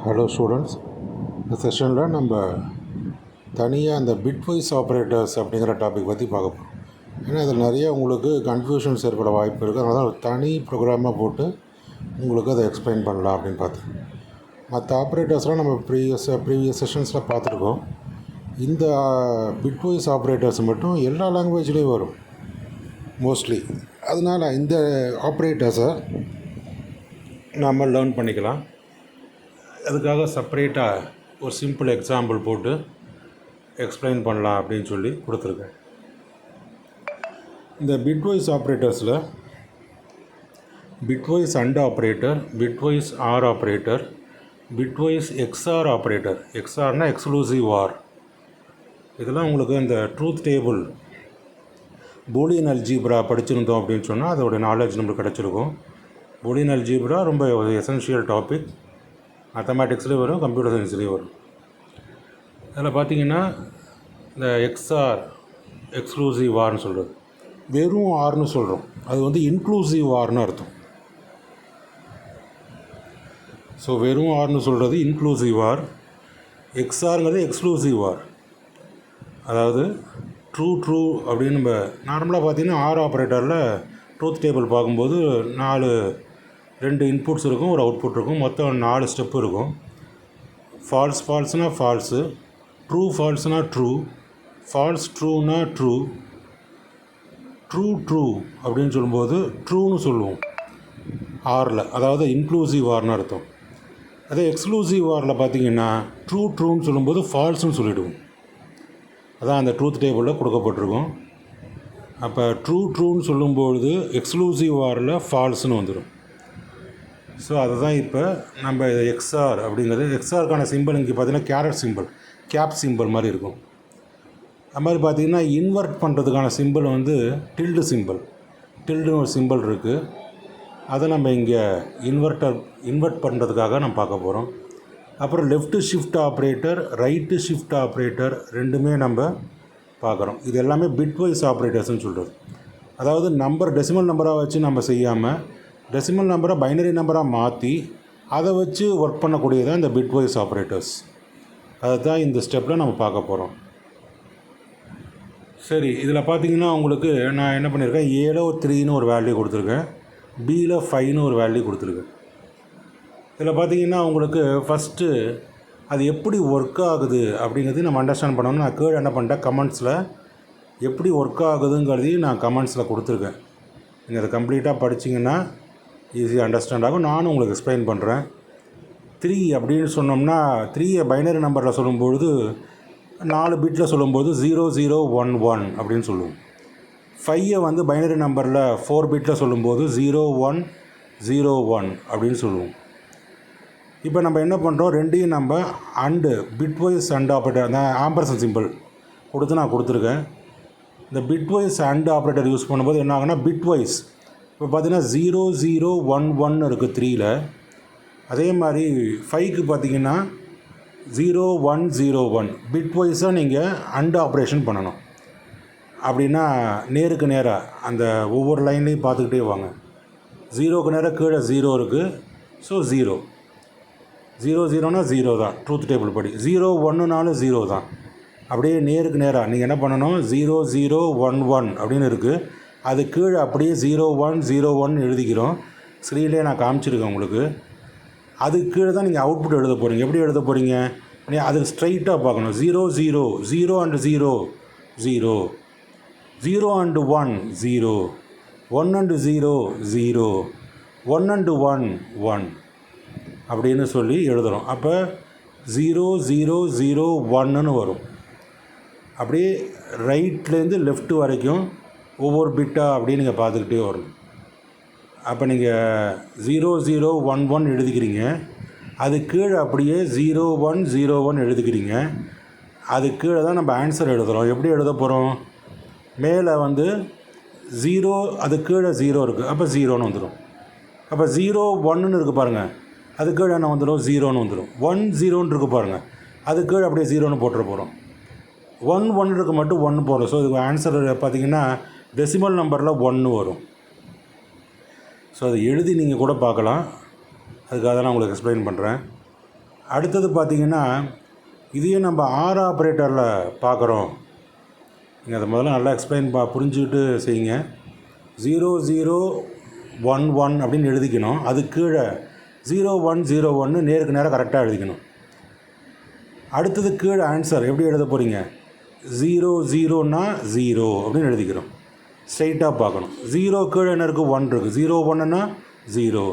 Hello students, இந்த செஷனில் நம்ம தனியாக அந்த பிட்வைஸ் ஆப்ரேட்டர்ஸ் அப்படிங்கிற டாபிக் பற்றி பார்க்க போகிறோம். ஏன்னா அதில் நிறைய உங்களுக்கு கன்ஃபியூஷன்ஸ் ஏற்பட வாய்ப்பு இருக்குது. அதனால் ஒரு தனி ப்ரோக்ராமாக போட்டு உங்களுக்கு அதை எக்ஸ்பிளைன் பண்ணலாம் அப்படின்னு பார்த்தேன். மற்ற ஆப்ரேட்டர்ஸ்லாம் நம்ம ப்ரீவியஸ் செஷன்ஸில் பார்த்துருக்கோம். இந்த பிட்வைஸ் ஆப்ரேட்டர்ஸ் மட்டும் எல்லா லாங்குவேஜ்லேயும் வரும் மோஸ்ட்லி. அதனால் இந்த ஆப்ரேட்டர்ஸை நாம் லேர்ன் பண்ணிக்கலாம். அதுக்காக செப்பரேட்டாக ஒரு சிம்பிள் எக்ஸாம்பிள் போட்டு எக்ஸ்பிளைன் பண்ணலாம் அப்படின்னு சொல்லி கொடுத்துருக்கேன். இந்த பிட்வைஸ் ஆப்ரேட்டர்ஸில் bitwise and operator, bitwise or operator, bitwise XOR operator, எக்ஸ்ஆர்னா எக்ஸ்க்ளூசிவ் ஆர், இதெல்லாம் உங்களுக்கு இந்த ட்ரூத் டேபிள் பூலியன் அல்ஜீப்ரா படிச்சிருந்தோம் அப்படின்னு சொன்னால் அதோடைய நாலேஜ் நம்மளுக்கு கிடச்சிருக்கும். பூலியன் அல்ஜீப்ரா ரொம்ப எசென்ஷியல் டாபிக். மேத்தமேட்டிக்ஸ்லேயும் வரும், கம்ப்யூட்டர் சயின்ஸ்லேயும் வரும். அதில் பார்த்தீங்கன்னா இந்த எக்ஸ்ஆர் எக்ஸ்க்ளூசிவ் ஆர்னு சொல்கிறது, வெறும் ஆர்னு சொல்கிறோம், அது வந்து இன்க்ளூசிவ் ஆர்னு அர்த்தம். ஸோ வெறும் ஆர்னு சொல்கிறது இன்க்ளூசிவ் ஆர், எக்ஸ்ஆருங்கிறது எக்ஸ்க்ளூசிவ் ஆர். அதாவது ட்ரூ அப்படின்னு நம்ம நார்மலாக பார்த்தீங்கன்னா ஆர் ஆப்ரேட்டரில் ட்ரூத் டேபிள் பார்க்கும்போது 2 இன்புட்ஸ் இருக்கும், ஒரு அவுட்புட் இருக்கும், மொத்தம் 4 ஸ்டெப்பு இருக்கும். ஃபால்ஸ்னால் ஃபால்ஸு, ஃபால்ஸ்னால் ட்ரூ, ஃபால்ஸ் ட்ரூனா ட்ரூ அப்படின்னு சொல்லும்போது ட்ரூன்னு சொல்லுவோம் ஆரில், அதாவது இன்க்ளூசிவ் ஆர்னு அர்த்தம். அதே எக்ஸ்க்ளூசிவ் ஆரில் பார்த்தீங்கன்னா ட்ரூன்னு சொல்லும்போது ஃபால்ஸ்னு சொல்லிவிடுவோம். அதான் அந்த ட்ரூத் டேபிளில் கொடுக்கப்பட்டிருக்கும். அப்போ ட்ரூன்னு சொல்லும்பொழுது எக்ஸ்க்ளூசிவ் ஆரில் ஃபால்ஸ்னு வந்துடும். ஸோ அதுதான் இப்போ நம்ம எக்ஸ்ஆர் அப்படிங்கிறது. எக்ஸ்ஆருக்கான சிம்பிள் இங்கே பார்த்தீங்கன்னா கேரட் சிம்பிள், கேப் சிம்பிள் மாதிரி இருக்கும். அது மாதிரி பார்த்திங்கன்னா இன்வெர்ட் பண்ணுறதுக்கான சிம்பிள் வந்து டில்டு சிம்பிள், டில்டுன்னு ஒரு சிம்பிள் இருக்குது. அதை நம்ம இங்கே இன்வெர்ட் பண்ணுறதுக்காக நம்ம பார்க்க போகிறோம். அப்புறம் left shift operator, right shift operator ரெண்டுமே நம்ம பார்க்குறோம். இது எல்லாமே பிட்வைஸ் ஆப்ரேட்டர்ஸ்னு சொல்கிறது. அதாவது டெசிமல் நம்பராக வச்சு நம்ம செய்யாமல் டெசிமல் நம்பரை பைனரி நம்பராக மாற்றி அதை வச்சு ஒர்க் பண்ணக்கூடியதான் இந்த பிட்வைஸ் ஆப்ரேட்டர்ஸ். அதை தான் இந்த ஸ்டெப்பில் நம்ம பார்க்க போகிறோம். சரி, இதில் பார்த்தீங்கன்னா உங்களுக்கு நான் என்ன பண்ணியிருக்கேன், ஏல ஒரு 3ன்னு ஒரு வேல்யூ கொடுத்துருக்கேன், பியில் 5ன்னு ஒரு வேல்யூ கொடுத்துருக்கேன். இதில் பார்த்தீங்கன்னா உங்களுக்கு ஃபஸ்ட்டு அது எப்படி ஒர்க் ஆகுது அப்படிங்கிறது நம்ம அண்டர்ஸ்டாண்ட் பண்ணணும். நான் கீழே என்ன பண்ணிட்டேன், கமெண்ட்ஸில் எப்படி ஒர்க் ஆகுதுங்கிறதையும் நான் கமெண்ட்ஸில் கொடுத்துருக்கேன். நீங்கள் அதை கம்ப்ளீட்டாக படிச்சிங்கன்னா ஈஸியாக அண்டர்ஸ்டாண்ட் ஆகும். நானும் உங்களுக்கு எக்ஸ்பிளைன் பண்ணுறேன். 3 அப்படின்னு சொன்னோம்னா 3 பைனரி நம்பரில் சொல்லும்பொழுது 4 பிட்டில் சொல்லும்போது 0011 அப்படின்னு சொல்லுவோம். 5 வந்து பைனரி நம்பரில் 4 பிட்டில் சொல்லும்போது 0101 அப்படின்னு சொல்லுவோம். இப்போ நம்ம என்ன பண்ணுறோம், ரெண்டையும் நம்ம அண்டு பிட்வைஸ் அண்ட் ஆப்ரேட்டர், அந்த ஆம்பர்சன் சிம்பிள் கொடுத்து நான் கொடுத்துருக்கேன். இந்த பிட்வைஸ் அண்ட் ஆப்ரேட்டர் யூஸ் பண்ணும்போது என்ன ஆகுனா பிட்வைஸ் இப்போ பார்த்தீங்கன்னா 0011 இருக்குது 3ல். அதே மாதிரி 5க்கு பார்த்தீங்கன்னா 0101 பிட்வைஸாக நீங்கள் அண்ட் ஆப்ரேஷன் பண்ணணும். அப்படின்னா நேருக்கு நேராக அந்த ஒவ்வொரு லைன்லேயும் பார்த்துக்கிட்டே வாங்க. 0க்கு நேராக கீழே 0 இருக்குது. ஸோ 0னா 0 தான் ட்ரூத் டேபிள் படி. 01னாலும் 0 தான். அப்படியே நேருக்கு நேராக நீங்கள் என்ன பண்ணணும், 0011 அப்படின்னு இருக்குது, அது கீழே அப்படியே 0101 எழுதிக்கிறோம். ஸ்க்ரீன்லேயே நான் காமிச்சிருக்கேன் உங்களுக்கு. அதுக்கு கீழே தான் நீங்கள் அவுட்புட் எழுத போகிறீங்க. எப்படி எழுத போகிறீங்க, அதுக்கு ஸ்ட்ரைட்டாக பார்க்கணும். 0 அண்டு 0 0 அண்டு 1 0, 1 அண்டு 0 0, 1 அண்டு 1 1 அப்படின்னு சொல்லி எழுதுகிறோம். அப்போ 0001ன்னு வரும். அப்படியே ரைட்லேருந்து லெஃப்ட் வரைக்கும் ஒவ்வொரு பிட்டாக அப்படியே நீங்கள் பார்த்துக்கிட்டே வரணும். அப்போ நீங்கள் 0011 எழுதிக்கிறீங்க, அது கீழே அப்படியே 0101 எழுதிக்கிறீங்க. அது கீழே தான் நம்ம ஆன்சர் எழுதுகிறோம். எப்படி எழுத போகிறோம், மேலே வந்து 0, அது கீழே 0 இருக்குது, அப்போ 0ன்னு வந்துடும். அப்போ 01ன்னு இருக்குது பாருங்கள், அது கீழே என்ன வந்துடும், 0ன்னு வந்துடும். 10ன்னு இருக்குது பாருங்கள், அது கீழே அப்படியே 0ன்னு போட்டுற போகிறோம். 1 மட்டும் 1 போடுறோம். ஸோ இதுக்கு ஆன்சர் பார்த்திங்கன்னா டெசிமல் நம்பரில் 1 வரும். ஸோ அதை எழுதி நீங்கள் கூட பார்க்கலாம். அதுக்காக தான் நான் உங்களுக்கு எக்ஸ்பிளைன் பண்ணுறேன். அடுத்தது பார்த்திங்கன்னா இதையே நம்ம ஆர் ஆப்ரேட்டரில் பார்க்குறோம். நீங்கள் அதை முதல்ல நல்லா எக்ஸ்பிளைன் புரிஞ்சுக்கிட்டு செய்யுங்க. 0011 அப்படின்னு எழுதிக்கணும். அது கீழே 0101 நேருக்கு நேராக கரெக்டாக எழுதிக்கணும். அடுத்தது கீழே ஆன்சர் எப்படி எழுத போகிறீங்க? 00னா 0 அப்படின்னு எழுதிக்கிறோம். ஸ்ட்ரைட்டாக பார்க்கணும். 0 கீழே என்ன இருக்குது? 1 இருக்குது. 01னா 0,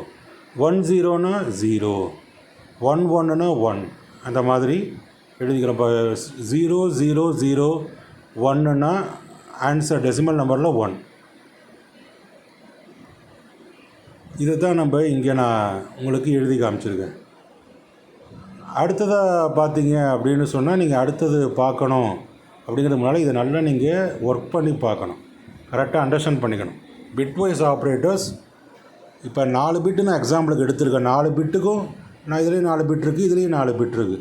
10னா 0, 11னா 1, அந்த மாதிரி எழுதிக்கிறோம். இப்போ 0001னா ஆன்சர் டெசிமல் நம்பரில் 1. இதை தான் நம்ம இங்கே நான் உங்களுக்கு எழுதி காமிச்சிருக்கேன். அடுத்ததாக பார்த்தீங்க அப்படின்னு சொன்னால் நீங்கள் அடுத்தது பார்க்கணும் அப்படிங்கிறது முன்னால் இதை நல்லா நீங்கள் ஒர்க் பண்ணி பார்க்கணும், கரெக்டாக அண்டர்ஸ்டாண்ட் பண்ணிக்கணும். பிட்வைஸ் ஆப்ரேட்டர்ஸ் இப்போ 4 பிட்டு நான் எக்ஸாம்பிளுக்கு எடுத்திருக்கேன். 4 பிட்டுக்கும் நான் இதுலேயும் 4 பிட் இருக்குது, இதுலேயும் 4 பிட் இருக்குது.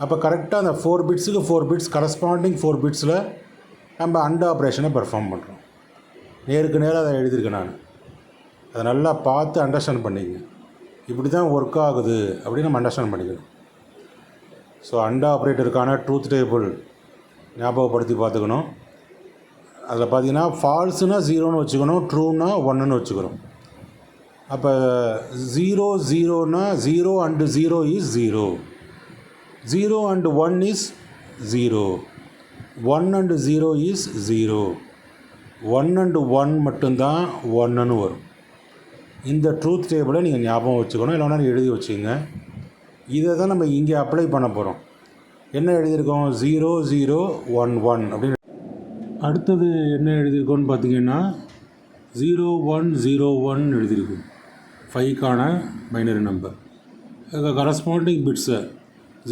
அப்போ கரெக்டாக அந்த 4 பிட்ஸுக்கு 4 பிட்ஸ் கரஸ்பாண்டிங் 4 பிட்ஸில் நம்ம அண்ட் ஆப்ரேஷனை பெர்ஃபார்ம் பண்ணுறோம். நேருக்கு நேராக அதை எழுதியிருக்கேன் நான். அதை நல்லா பார்த்து அண்டர்ஸ்டாண்ட் பண்ணிங்க. இப்படி தான் ஒர்க் ஆகுது அப்படின்னு நம்ம அண்டர்ஸ்டாண்ட் பண்ணிக்கணும். ஸோ அண்ட் ஆப்ரேட்டருக்கான ட்ரூத் டேபிள் ஞாபகப்படுத்தி பார்த்துக்கணும். அதில் பார்த்தீங்கன்னா ஃபால்ஸுனா 0ன்னு வச்சுக்கணும், ட்ரூனா 1ன்னு வச்சுக்கணும். அப்போ 00னா 0 and 0 is 0, 0 and 1 is 0, 1 and 0 is 0, 1 and 1 மட்டும்தான் 1ன்னு வரும். இந்த ட்ரூத் டேபிளை நீங்கள் ஞாபகம் வச்சுக்கணும், இல்லைனா எழுதி வச்சுக்கோங்க. இதை தான் நம்ம இங்கே அப்ளை பண்ண போகிறோம். என்ன எழுதியிருக்கோம்? 0011 அப்படின்னு. அடுத்தது என்ன எழுதியிருக்கோன்னு பார்த்தீங்கன்னா 0101 எழுதியிருக்கோம். 5க்கான பைனரி நம்பர். கரஸ்பாண்டிங் பிட்ஸை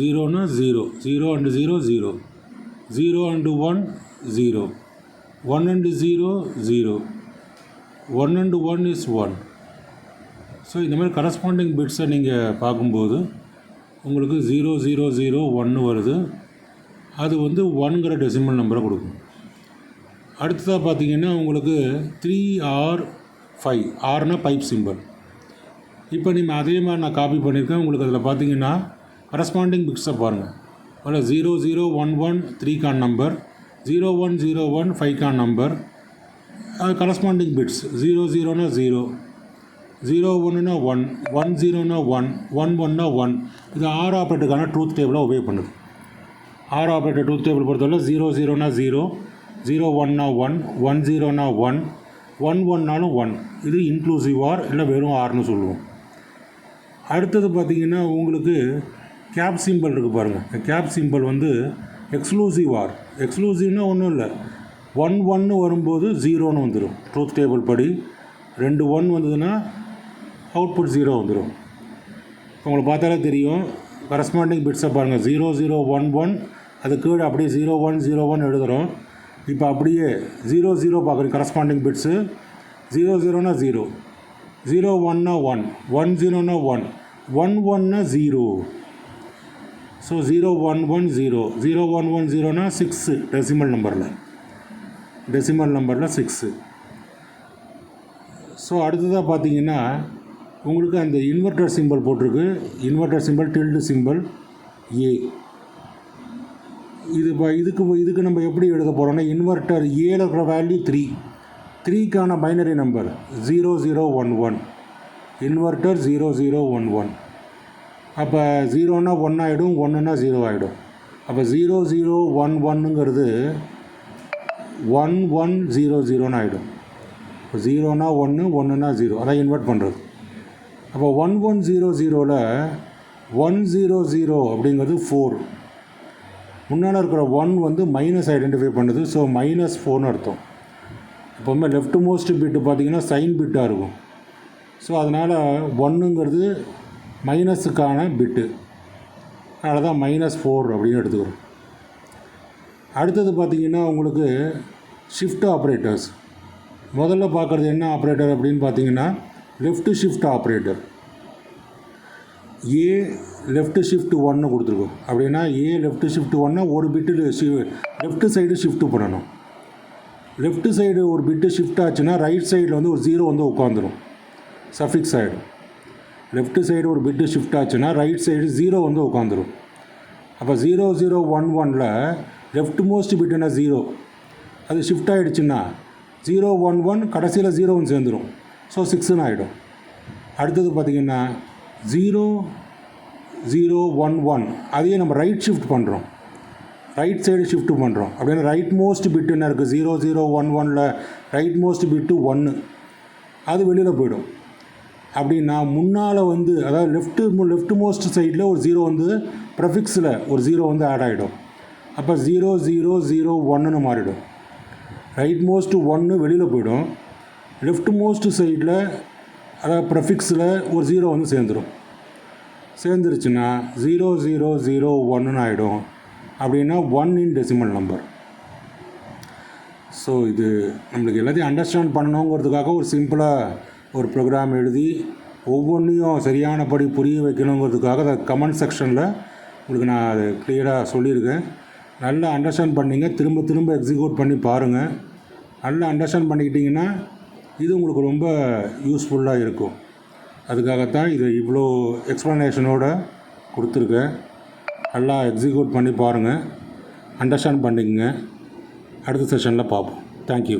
0னா 0, 0 and 0 0, 0 and 1 0, 1 and 0 0, 1 and 1 is 1. So இந்த மாதிரி கரஸ்பாண்டிங் பிட்ஸை நீங்கள் பார்க்கும்போது உங்களுக்கு 0001 வருது. அது வந்து 1ங்கிற டெசிமல் நம்பரை கொடுக்கும். அடுத்ததாக பார்த்தீங்கன்னா உங்களுக்கு 3 or 5, ஆர்னா பைப் சிம்பிள். இப்போ நீங்கள் அதே மாதிரி நான் காப்பி பண்ணியிருக்கேன். உங்களுக்கு அதில் பார்த்தீங்கன்னா கரஸ்பாண்டிங் பிட்ஸை பாருங்கள். அதில் 0011 3க்கான நம்பர், 0101 5க்கான நம்பர். அது கரஸ்பாண்டிங் பிட்ஸ் 00னா 0, 01னா 1, 10னா 1, 11னா 1. இது ஆர் ஆப்ரேட்டருக்கான ட்ரூத் டேபிளாக உபயோக பண்ணுது. ஆர் ஆப்ரேட்டர் ட்ரூத் டேபிள் பொறுத்தவரை 00னா 0, 01னா 1, 10னா 1, 11னாலும் 1. இது இன்க்ளூசிவ் ஆர் இல்லை வெறும் ஆர்னு சொல்லுவோம். அடுத்தது பார்த்திங்கன்னா உங்களுக்கு கேப் சிம்பிள் இருக்குது பாருங்கள். கேப் சிம்பிள் வந்து எக்ஸ்க்ளூசிவ் ஆர். எக்ஸ்க்ளூசிவ்னால் ஒன்றும் இல்லை, 1 வரும்போது 0ன்னு வந்துடும். ட்ரூத் டேபிள் படி 2 1 வந்ததுன்னா அவுட்புட் 0 வந்துடும். உங்களுக்கு பார்த்தாலே தெரியும். கரஸ்பாண்டிங் பிட்ஸை பாருங்கள். 0011 அது கீழே அப்படியே 0101 எழுதுகிறோம். இப்போ அப்படியே 00 பார்க்குறீங்க கரஸ்பாண்டிங் பிட்ஸு. 00னா 0, 01னா 1, 10னா 1, 11னா 0. ஸோ 0110, 0110னா 6 டெசிமல் நம்பரில் 6. ஸோ அடுத்ததாக பார்த்தீங்கன்னா உங்களுக்கு அந்த இன்வெர்ட்டர் சிம்பிள் போட்டிருக்கு. இன்வெர்ட்டர் சிம்பிள் டில்டு சிம்பிள் ஏ. இதுக்கு நம்ம எப்படி எழுத போகிறோம்னா இன்வெர்ட்டர் ஏல இருக்கிற வேல்யூ 3, 3க்கான பைனரி நம்பர் 0011. இன்வெர்ட்டர் 0011. அப்போ 0னா 1 ஆகிடும், 1னா 0 ஆகிடும். அப்போ 0011ங்கிறது 1100ன்னு ஆகிடும். இப்போ 0னா 1, 1னா 0, அதான் இன்வெர்ட் பண்ணுறது. அப்போ 1100ல் 100 அப்படிங்கிறது 4. முன்னால் இருக்கிற 1 வந்து மைனஸ் ஐடென்டிஃபை பண்ணுது. ஸோ -4ன்னு அர்த்தம். எப்போவுமே லெஃப்ட் மோஸ்ட் பிட்டு பார்த்திங்கன்னா சைன் பிட்டாக இருக்கும். ஸோ அதனால் 1ங்கிறது மைனஸுக்கான பிட்டு, அதனால தான் -4 அப்படின்னு எடுத்துக்கிறோம். அடுத்தது பார்த்திங்கன்னா உங்களுக்கு ஷிஃப்ட் ஆப்ரேட்டர்ஸ். முதல்ல பார்க்குறது என்ன ஆப்ரேட்டர் அப்படின்னு பார்த்தீங்கன்னா லெஃப்ட் ஷிஃப்ட் ஆப்ரேட்டர். ஏ லெஃப்ட் ஷிஃப்ட் 1 கொடுத்துருக்கோம். அப்படின்னா ஏ லெஃப்ட் ஷிஃப்ட் 1னா ஒரு பிட்டு லெஃப்ட் சைடு ஷிஃப்ட் பண்ணணும். லெஃப்ட் சைடு ஒரு பிட்டு ஷிஃப்ட் ஆச்சுன்னா ரைட் சைடில் வந்து ஒரு 0 வந்து உட்காந்துரும், சஃபிக்ஸ் ஆகிடும். லெஃப்ட் சைடு ஒரு பிட்டு ஷிஃப்ட் ஆச்சுன்னா ரைட் சைடு 0 வந்து உட்காந்துரும். அப்போ 0 0 1 1ல் லெஃப்ட் மோஸ்ட் பிட்டுனா 0, அது ஷிஃப்ட் ஆகிடுச்சுன்னா 0 1 1 கடைசியில் 0 சேர்ந்துடும். ஸோ 6ன்னு ஆகிடும். அடுத்தது பார்த்திங்கன்னா 0 0 1 1 அதையே நம்ம ரைட் ஷிஃப்ட் பண்ணுறோம், ரைட் சைடு ஷிஃப்ட் பண்ணுறோம். அப்படின்னா ரைட் மோஸ்ட் பிட்டு என்ன இருக்குது, 0 0 1 1ல் ரைட் மோஸ்ட் பிட்டு 1, அது வெளியில் போயிடும். அப்படின்னா முன்னால் வந்து அதாவது லெஃப்ட் மோஸ்ட் சைடில் ஒரு 0 வந்து ப்ரெஃபிக்ஸில் ஒரு 0 வந்து ஆட் ஆகிடும். அப்போ 0 0 0 1ன்னு மாறிடும். ரைட் மோஸ்ட் 1 வெளியில் போயிடும். லெஃப்ட் மோஸ்ட் சைடில் அதாவது ப்ரெஃபிக்ஸில் ஒரு 0 வந்து சேர்ந்துருச்சுன்னா 0 0 0 1ன்னு ஆகிடும். அப்படின்னா 1 இன் டெசிமல் நம்பர். ஸோ இது நம்மளுக்கு எல்லாத்தையும் அண்டர்ஸ்டாண்ட் பண்ணணுங்கிறதுக்காக ஒரு சிம்பிளாக ஒரு ப்ரோக்ராம் எழுதி ஒவ்வொன்றையும் சரியானபடி புரிய வைக்கணுங்கிறதுக்காக அதை கமெண்ட் செக்ஷனில் உங்களுக்கு நான் அது கிளியராக சொல்லியிருக்கேன். நல்லா அண்டர்ஸ்டாண்ட் பண்ணிங்க, திரும்ப திரும்ப எக்ஸிக்யூட் பண்ணி பாருங்கள். நல்லா அண்டர்ஸ்டாண்ட் பண்ணிக்கிட்டிங்கன்னா இது உங்களுக்கு ரொம்ப யூஸ்ஃபுல்லாக இருக்கும். அதுக்காகத்தான் இது இவ்வளோ எக்ஸ்ப்ளனேஷனோடு கொடுத்துருக்கேன். நல்லா எக்ஸிக்யூட் பண்ணி பாருங்கள், அண்டர்ஸ்டாண்ட் பண்ணிக்கங்க. அடுத்த செஷனில் பார்ப்போம். தேங்க்யூ.